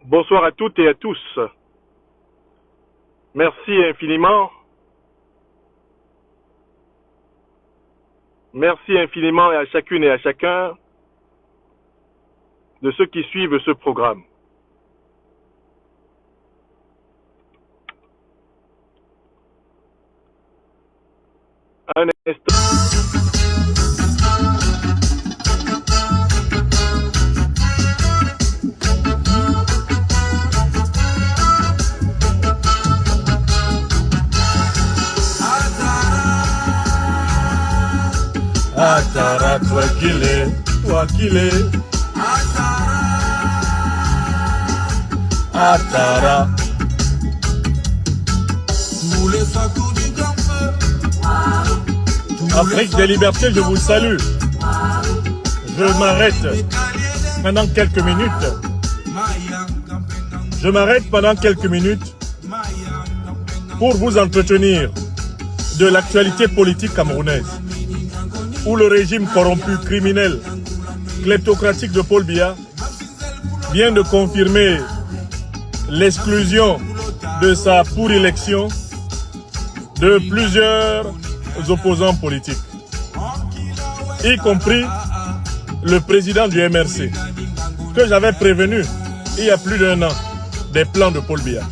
Bonsoir à toutes et à tous. Merci infiniment. Merci infiniment à chacune et à chacun de ceux qui suivent ce programme. Un instant. Atara, toi qui l'es. Atara. Tous les facteurs du grand feu. Afrique des libertés, je vous salue. Je m'arrête pendant quelques minutes. Je m'arrête pendant quelques minutes pour vous entretenir de l'actualité politique camerounaise, où le régime corrompu, criminel, kleptocratique de Paul Biya vient de confirmer l'exclusion de sa pour-élection de plusieurs opposants politiques, y compris le président du MRC, que j'avais prévenu il y a plus d'1 an des plans de Paul Biya.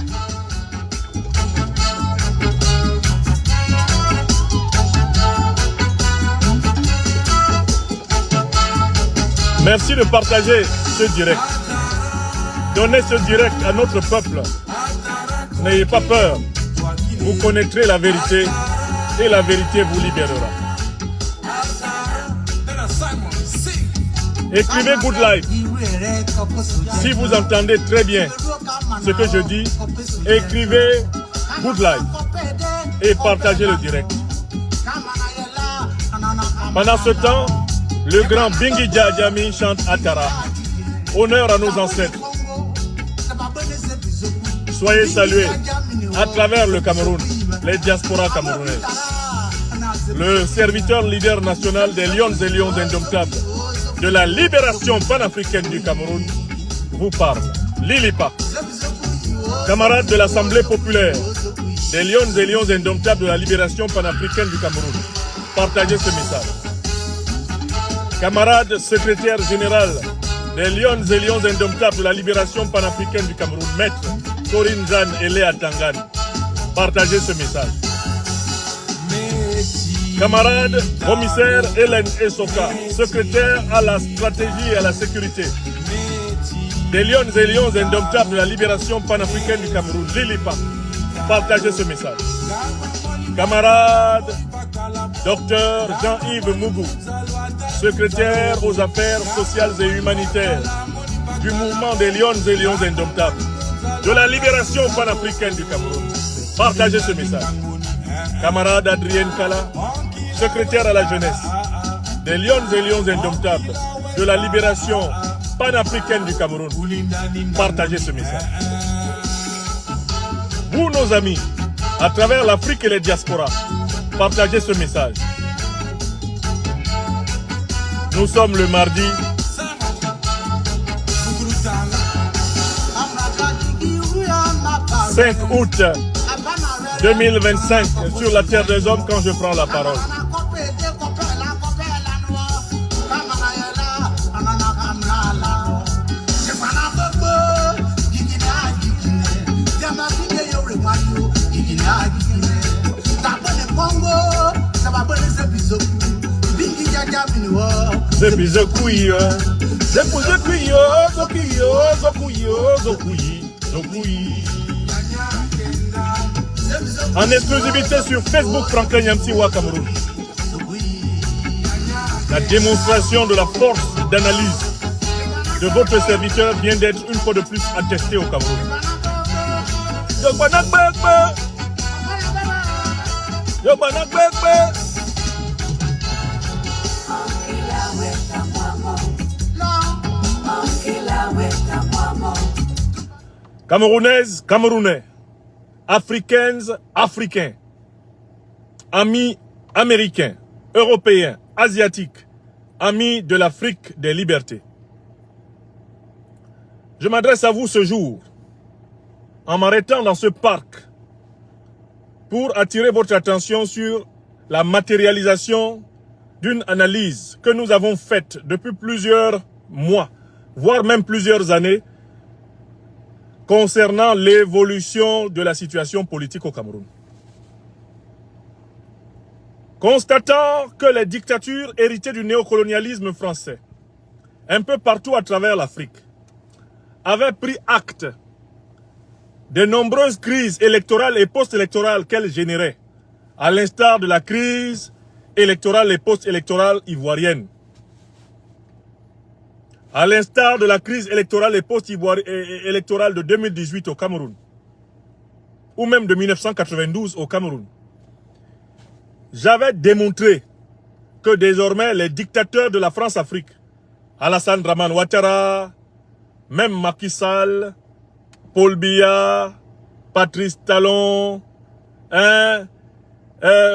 Merci de partager ce direct. Donnez ce direct à notre peuple. N'ayez pas peur. Vous connaîtrez la vérité et la vérité vous libérera. Écrivez Good Life. Si vous entendez très bien ce que je dis, écrivez Good Life et partagez le direct. Pendant ce temps, le grand Bingi Djadjami chante Atara. Honneur à nos ancêtres. Soyez salués à travers le Cameroun, les diasporas camerounaises. Le serviteur leader national des Lions et Lions indomptables de la libération panafricaine du Cameroun vous parle. Lilipa, camarade de l'Assemblée populaire des Lions et Lions indomptables de la libération panafricaine du Cameroun, partagez ce message. Camarade secrétaire général des Lions et Lions indomptables de la libération panafricaine du Cameroun, maître Corinne Zan et Léa Tangan, partagez ce message. Camarade commissaire Hélène Essoka, secrétaire à la stratégie et à la sécurité des Lions et Lions indomptables de la libération panafricaine du Cameroun, Lilipa, partagez ce message. Camarade Docteur Jean-Yves Mougou, secrétaire aux affaires sociales et humanitaires du mouvement des Lions et Lions indomptables de la libération panafricaine du Cameroun, partagez ce message. Camarade Adrienne Kala, secrétaire à la jeunesse des Lions et Lions indomptables de la libération panafricaine du Cameroun, partagez ce message. Vous, nos amis, à travers l'Afrique et les diasporas, partagez ce message. Nous sommes le mardi 5 août 2025 sur la terre des hommes quand je prends la parole. En exclusivité sur Facebook, Franklin Yamsiwa Cameroun. La démonstration de la force d'analyse de votre serviteur vient d'être une fois de plus attestée au Cameroun. Camerounaises, Camerounais, Africaines, Africains, amis américains, européens, asiatiques, amis de l'Afrique des libertés. Je m'adresse à vous ce jour, en m'arrêtant dans ce parc, pour attirer votre attention sur la matérialisation d'une analyse que nous avons faite depuis plusieurs mois, voire même plusieurs années, concernant l'évolution de la situation politique au Cameroun. Constatant que les dictatures héritées du néocolonialisme français, un peu partout à travers l'Afrique, avaient pris acte des nombreuses crises électorales et post-électorales qu'elles généraient, à l'instar de la crise électorale et post-électorale ivoirienne, à l'instar de la crise électorale et post-électorale de 2018 au Cameroun, ou même de 1992 au Cameroun. J'avais démontré que désormais les dictateurs de la France-Afrique, Alassane Dramane Ouattara, même Macky Sall, Paul Biya, Patrice Talon,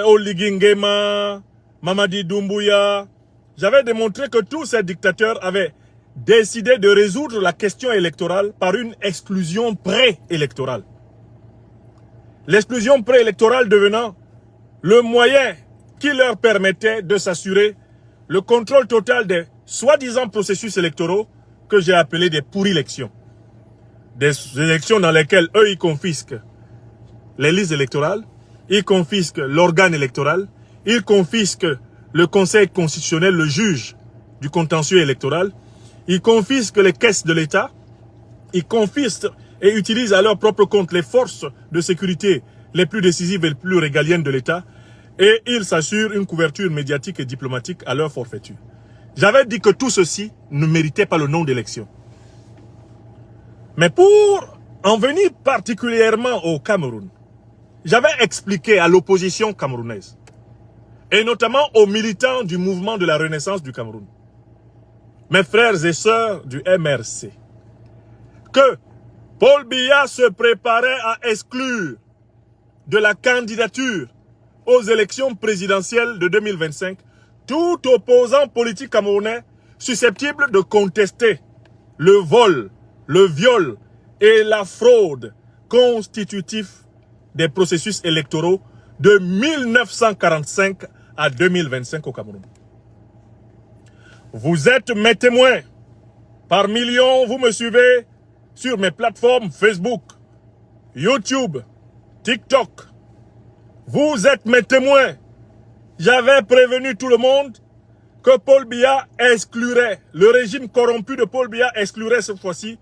Oligui Nguema, Mamadi Doumbouya, j'avais démontré que tous ces dictateurs avaient décidé de résoudre la question électorale par une exclusion préélectorale. L'exclusion préélectorale devenant le moyen qui leur permettait de s'assurer le contrôle total des soi-disant processus électoraux que j'ai appelés des pourri-élections. Des élections dans lesquelles eux, ils confisquent les listes électorales, ils confisquent l'organe électoral, ils confisquent le Conseil constitutionnel, le juge du contentieux électoral, ils confisquent les caisses de l'État, ils confisquent et utilisent à leur propre compte les forces de sécurité les plus décisives et les plus régaliennes de l'État, et ils s'assurent une couverture médiatique et diplomatique à leur forfaiture. J'avais dit que tout ceci ne méritait pas le nom d'élection. Mais pour en venir particulièrement au Cameroun, j'avais expliqué à l'opposition camerounaise, et notamment aux militants du mouvement de la Renaissance du Cameroun, mes frères et sœurs du MRC, que Paul Biya se préparait à exclure de la candidature aux élections présidentielles de 2025 tout opposant politique camerounais susceptible de contester le vol, le viol et la fraude constitutifs des processus électoraux de 1945 à 2025 au Cameroun. Vous êtes mes témoins. Par millions, vous me suivez sur mes plateformes Facebook, YouTube, TikTok. Vous êtes mes témoins. J'avais prévenu tout le monde que Paul Biya exclurait, le régime corrompu de Paul Biya exclurait cette fois-ci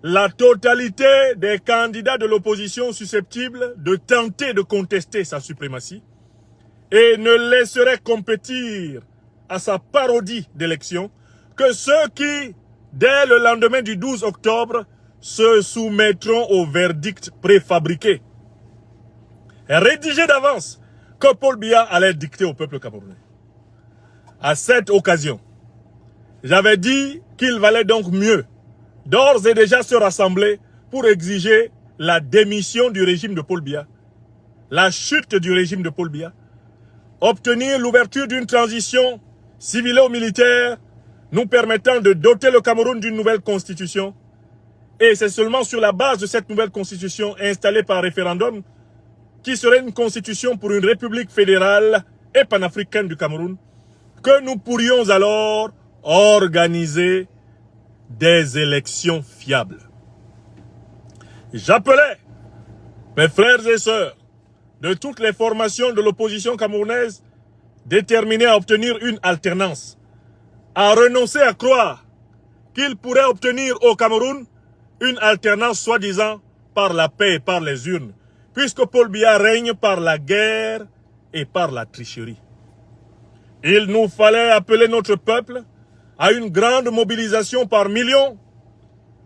la totalité des candidats de l'opposition susceptibles de tenter de contester sa suprématie et ne laisserait compétir à sa parodie d'élection que ceux qui, dès le lendemain du 12 octobre, se soumettront au verdict préfabriqué, rédigé d'avance, que Paul Biya allait dicter au peuple camerounais. À cette occasion, j'avais dit qu'il valait donc mieux d'ores et déjà se rassembler pour exiger la démission du régime de Paul Biya, la chute du régime de Paul Biya, obtenir l'ouverture d'une transition civilo-militaire nous permettant de doter le Cameroun d'une nouvelle constitution. Et c'est seulement sur la base de cette nouvelle constitution installée par référendum qui serait une constitution pour une république fédérale et panafricaine du Cameroun que nous pourrions alors organiser des élections fiables. J'appelais mes frères et sœurs de toutes les formations de l'opposition camerounaise déterminés à obtenir une alternance, à renoncer à croire qu'ils pourraient obtenir au Cameroun une alternance soi-disant par la paix et par les urnes, puisque Paul Biya règne par la guerre et par la tricherie. Il nous fallait appeler notre peuple à une grande mobilisation par millions.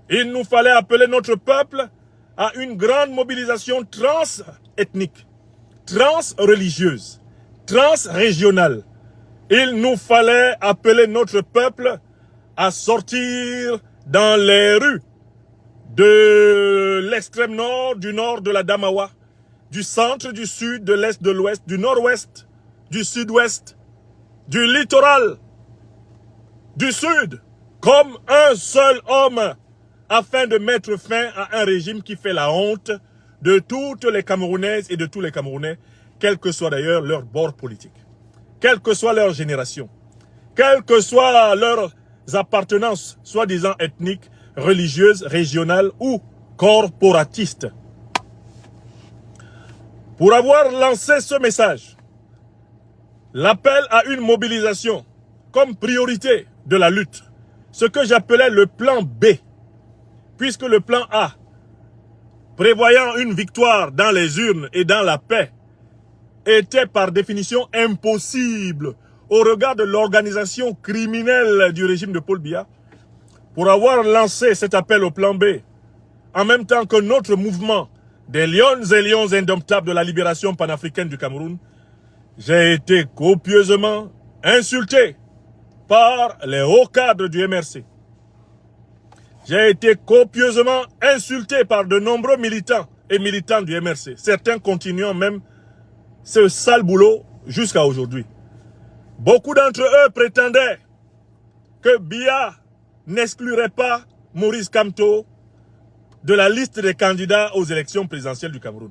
Il nous fallait appeler notre peuple à une grande mobilisation trans-ethnique, trans-religieuse, trans-régionale. Il nous fallait appeler notre peuple à sortir dans les rues de l'extrême nord, du nord de la Damawa, du centre, du sud, de l'est, de l'ouest, du nord-ouest, du sud-ouest, du littoral, du sud, comme un seul homme, afin de mettre fin à un régime qui fait la honte de toutes les Camerounaises et de tous les Camerounais, quel que soit d'ailleurs leur bord politique, quelle que soit leur génération, quelles que soient leurs appartenances, soi-disant ethniques, religieuses, régionales ou corporatistes. Pour avoir lancé ce message, l'appel à une mobilisation comme priorité de la lutte, ce que j'appelais le plan B, puisque le plan A, prévoyant une victoire dans les urnes et dans la paix, était par définition impossible au regard de l'organisation criminelle du régime de Paul Biya. Pour avoir lancé cet appel au plan B, en même temps que notre mouvement des lions et lions indomptables de la libération panafricaine du Cameroun, j'ai été copieusement insulté par les hauts cadres du MRC. J'ai été copieusement insulté par de nombreux militants et militantes du MRC. Certains continuant même ce sale boulot jusqu'à aujourd'hui. Beaucoup d'entre eux prétendaient que Biya n'exclurait pas Maurice Kamto de la liste des candidats aux élections présidentielles du Cameroun.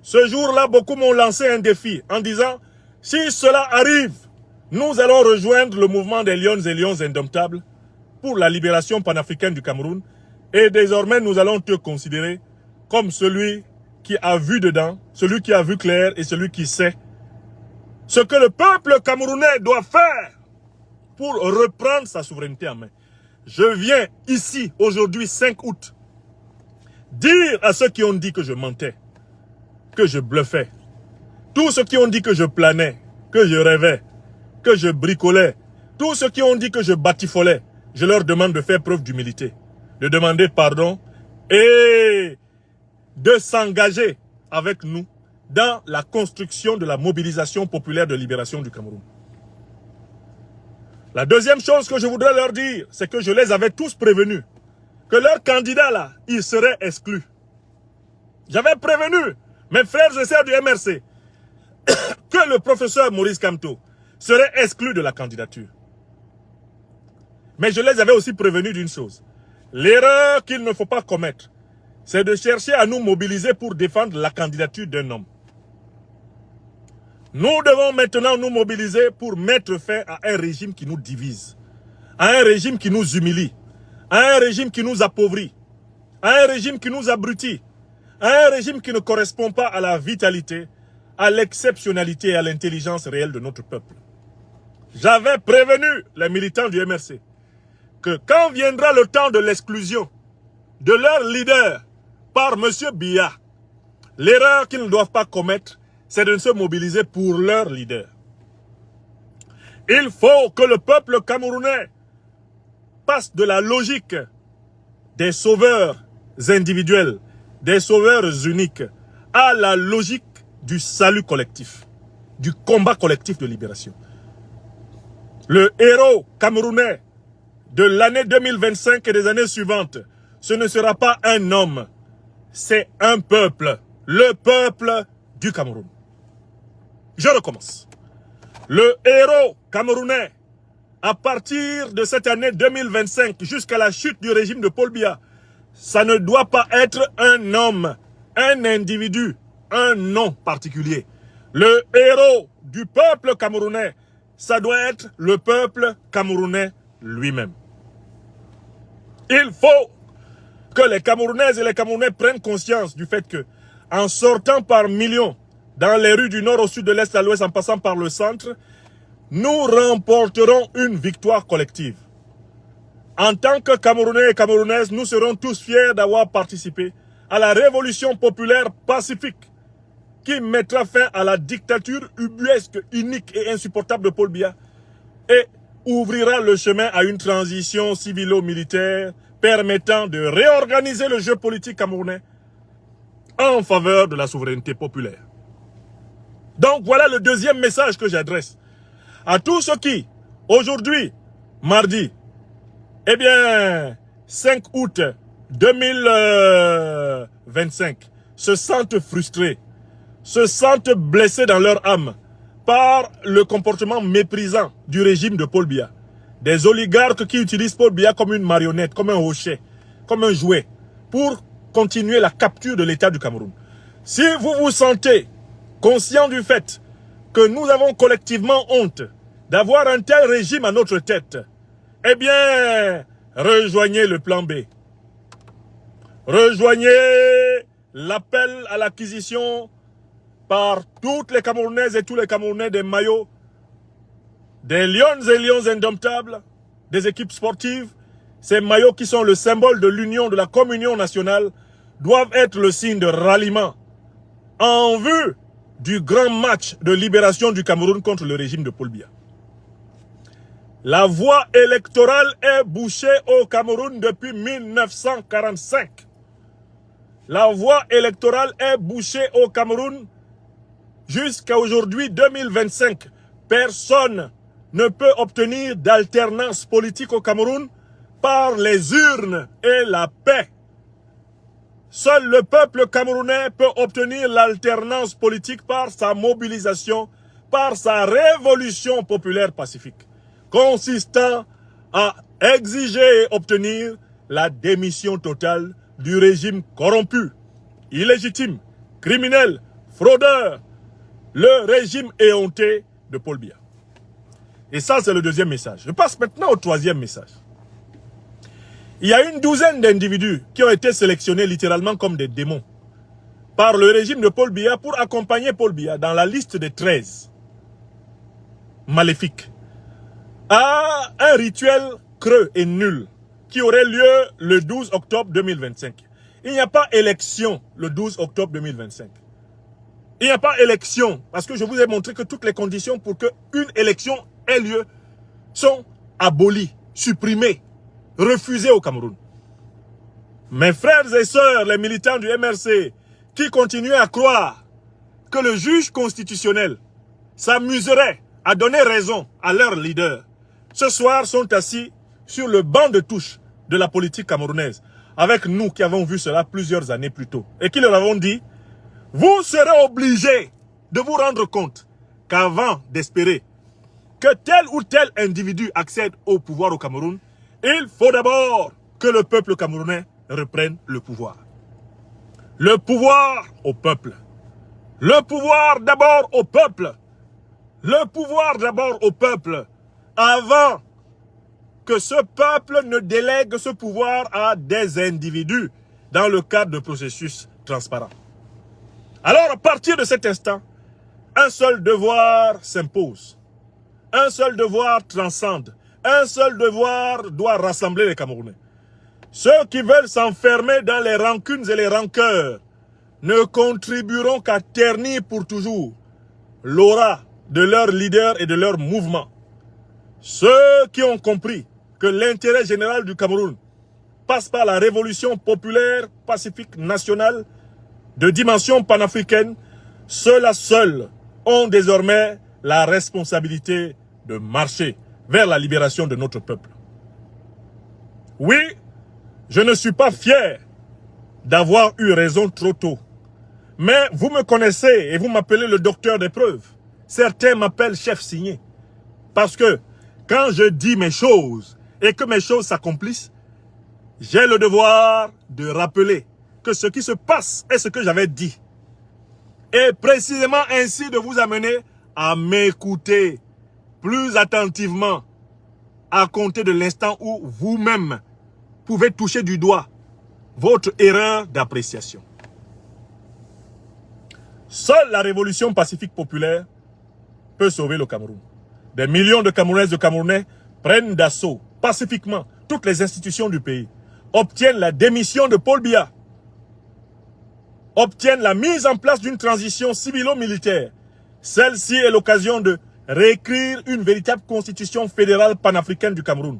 Ce jour-là, beaucoup m'ont lancé un défi en disant « Si cela arrive, nous allons rejoindre le mouvement des lions et lions indomptables pour la libération panafricaine du Cameroun et désormais nous allons te considérer comme celui qui a vu dedans, celui qui a vu clair et celui qui sait ce que le peuple camerounais doit faire pour reprendre sa souveraineté en main. » Je viens ici, aujourd'hui 5 août, dire à ceux qui ont dit que je mentais, que je bluffais, tous ceux qui ont dit que je planais, que je rêvais, que je bricolais, tous ceux qui ont dit que je batifolais, je leur demande de faire preuve d'humilité, de demander pardon et de s'engager avec nous dans la construction de la mobilisation populaire de libération du Cameroun. La deuxième chose que je voudrais leur dire, c'est que je les avais tous prévenus que leur candidat là, il serait exclu. J'avais prévenu mes frères et sœurs du MRC que le professeur Maurice Kamto serait exclu de la candidature. Mais je les avais aussi prévenus d'une chose. L'erreur qu'il ne faut pas commettre, c'est de chercher à nous mobiliser pour défendre la candidature d'un homme. Nous devons maintenant nous mobiliser pour mettre fin à un régime qui nous divise, à un régime qui nous humilie, à un régime qui nous appauvrit, à un régime qui nous abrutit, à un régime qui ne correspond pas à la vitalité, à l'exceptionnalité et à l'intelligence réelle de notre peuple. J'avais prévenu les militants du MRC que quand viendra le temps de l'exclusion de leur leader par M. Biya, l'erreur qu'ils ne doivent pas commettre, c'est de se mobiliser pour leur leader. Il faut que le peuple camerounais passe de la logique des sauveurs individuels, des sauveurs uniques, à la logique du salut collectif, du combat collectif de libération. Le héros camerounais de l'année 2025 et des années suivantes, ce ne sera pas un homme, c'est un peuple, le peuple du Cameroun. Je recommence. Le héros camerounais, à partir de cette année 2025 jusqu'à la chute du régime de Paul Biya, ça ne doit pas être un homme, un individu, un nom particulier. Le héros du peuple camerounais, ça doit être le peuple camerounais lui-même. Il faut que les Camerounaises et les Camerounais prennent conscience du fait que, en sortant par millions dans les rues du nord au sud, de l'est à l'ouest, en passant par le centre, nous remporterons une victoire collective. En tant que Camerounais et Camerounaises, nous serons tous fiers d'avoir participé à la révolution populaire pacifique qui mettra fin à la dictature ubuesque, inique et insupportable de Paul Biya et ouvrira le chemin à une transition civilo-militaire permettant de réorganiser le jeu politique camerounais en faveur de la souveraineté populaire. Donc voilà le deuxième message que j'adresse à tous ceux qui, aujourd'hui, mardi, 5 août 2025, se sentent frustrés, se sentent blessés dans leur âme par le comportement méprisant du régime de Paul Biya. Des oligarques qui utilisent Paul Biya comme une marionnette, comme un hochet, comme un jouet pour continuer la capture de l'État du Cameroun. Si vous vous sentez conscient du fait que nous avons collectivement honte d'avoir un tel régime à notre tête, eh bien, rejoignez le plan B. Rejoignez l'appel à l'acquisition par toutes les Camerounaises et tous les Camerounais des maillots, des lions et lions indomptables, des équipes sportives. Ces maillots qui sont le symbole de l'union, de la communion nationale, doivent être le signe de ralliement en vue du grand match de libération du Cameroun contre le régime de Paul Biya. La voie électorale est bouchée au Cameroun depuis 1945. La voie électorale est bouchée au Cameroun jusqu'à aujourd'hui 2025. Personne ne peut obtenir d'alternance politique au Cameroun par les urnes et la paix. Seul le peuple camerounais peut obtenir l'alternance politique par sa mobilisation, par sa révolution populaire pacifique, consistant à exiger et obtenir la démission totale du régime corrompu, illégitime, criminel, fraudeur, le régime éhonté de Paul Biya. Et ça, c'est le deuxième message. Je passe maintenant au troisième message. Il y a une douzaine d'individus qui ont été sélectionnés littéralement comme des démons par le régime de Paul Biya pour accompagner Paul Biya dans la liste des 13 maléfiques à un rituel creux et nul qui aurait lieu le 12 octobre 2025. Il n'y a pas élection le 12 octobre 2025. Il n'y a pas élection parce que je vous ai montré que toutes les conditions pour qu'une élection ait lieu sont abolies, supprimées, refusées au Cameroun. Mes frères et sœurs, les militants du MRC, qui continuent à croire que le juge constitutionnel s'amuserait à donner raison à leurs leaders, ce soir sont assis sur le banc de touche de la politique camerounaise, avec nous qui avons vu cela plusieurs années plus tôt, et qui leur avons dit, vous serez obligés de vous rendre compte qu'avant d'espérer que tel ou tel individu accède au pouvoir au Cameroun, il faut d'abord que le peuple camerounais reprenne le pouvoir. Le pouvoir au peuple. Le pouvoir d'abord au peuple. Le pouvoir d'abord au peuple. Avant que ce peuple ne délègue ce pouvoir à des individus dans le cadre de processus transparents. Alors, à partir de cet instant, un seul devoir s'impose. Un seul devoir transcende. Un seul devoir doit rassembler les Camerounais. Ceux qui veulent s'enfermer dans les rancunes et les rancœurs ne contribueront qu'à ternir pour toujours l'aura de leurs leaders et de leurs mouvements. Ceux qui ont compris que l'intérêt général du Cameroun passe par la révolution populaire, pacifique, nationale, de dimension panafricaine, ceux-là seuls ont désormais la responsabilité de marcher vers la libération de notre peuple. Oui, je ne suis pas fier d'avoir eu raison trop tôt. Mais vous me connaissez et vous m'appelez le docteur des preuves. Certains m'appellent chef signé. Parce que quand je dis mes choses et que mes choses s'accomplissent, j'ai le devoir de rappeler que ce qui se passe est ce que j'avais dit. Et précisément ainsi de vous amener à m'écouter plus attentivement à compter de l'instant où vous-même pouvez toucher du doigt votre erreur d'appréciation. Seule la révolution pacifique populaire peut sauver le Cameroun. Des millions de Camerounaises et de Camerounais prennent d'assaut pacifiquement toutes les institutions du pays, obtiennent la démission de Paul Biya, obtiennent la mise en place d'une transition civilo-militaire. Celle-ci est l'occasion de réécrire une véritable constitution fédérale panafricaine du Cameroun.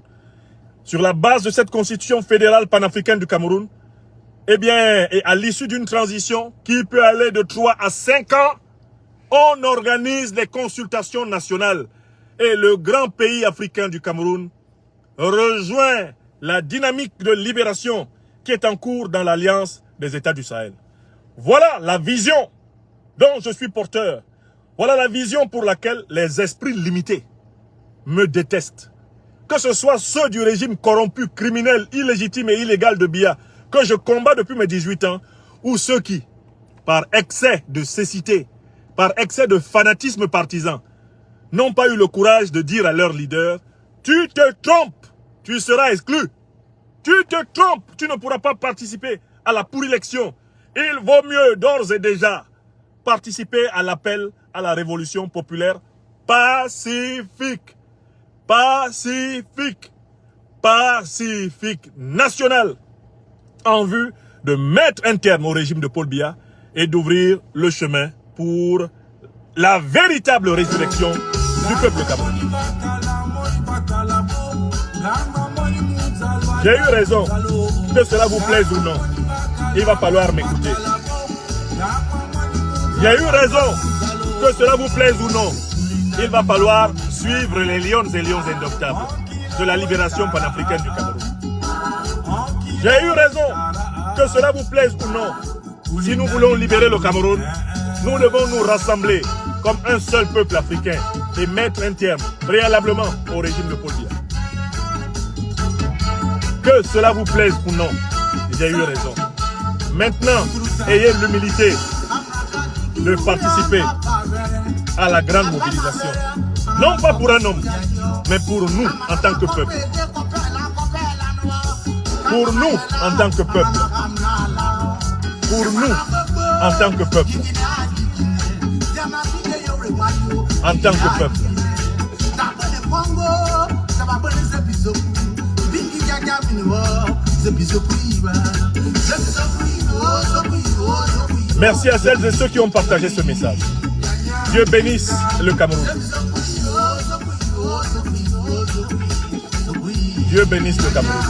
Sur la base de cette constitution fédérale panafricaine du Cameroun, eh bien, et à l'issue d'une transition qui peut aller de 3 à 5 ans, on organise les consultations nationales. Et le grand pays africain du Cameroun rejoint la dynamique de libération qui est en cours dans l'Alliance des États du Sahel. Voilà la vision dont je suis porteur. Voilà la vision pour laquelle les esprits limités me détestent. que ce soit ceux du régime corrompu, criminel, illégitime et illégal de Biya, que je combats depuis mes 18 ans, ou ceux qui, par excès de cécité, par excès de fanatisme partisan, n'ont pas eu le courage de dire à leur leader « Tu te trompes, tu seras exclu. Tu te trompes, tu ne pourras pas participer à la pour-élection. Il vaut mieux d'ores et déjà participer à l'appel à la révolution populaire pacifique. Pacifique. Pacifique. Nationale. En vue de mettre un terme au régime de Paul Biya et d'ouvrir le chemin pour la véritable résurrection du peuple camerounais. J'ai eu raison, que cela vous plaise ou non. Il va falloir m'écouter. J'ai eu raison, que cela vous plaise ou non. Il va falloir suivre les lions et lions indomptables de la libération panafricaine du Cameroun. J'ai eu raison, que cela vous plaise ou non. Si nous voulons libérer le Cameroun, nous devons nous rassembler comme un seul peuple africain et mettre un terme préalablement au régime de Paul Biya. Que cela vous plaise ou non, j'ai eu raison. Maintenant, ayez l'humilité de participer à la grande mobilisation. Non pas pour un homme, mais pour nous en tant que peuple. Pour nous en tant que peuple. Pour nous en tant que peuple. En tant que peuple. Merci à celles et ceux qui ont partagé ce message. Dieu bénisse le Cameroun. Dieu bénisse le Cameroun.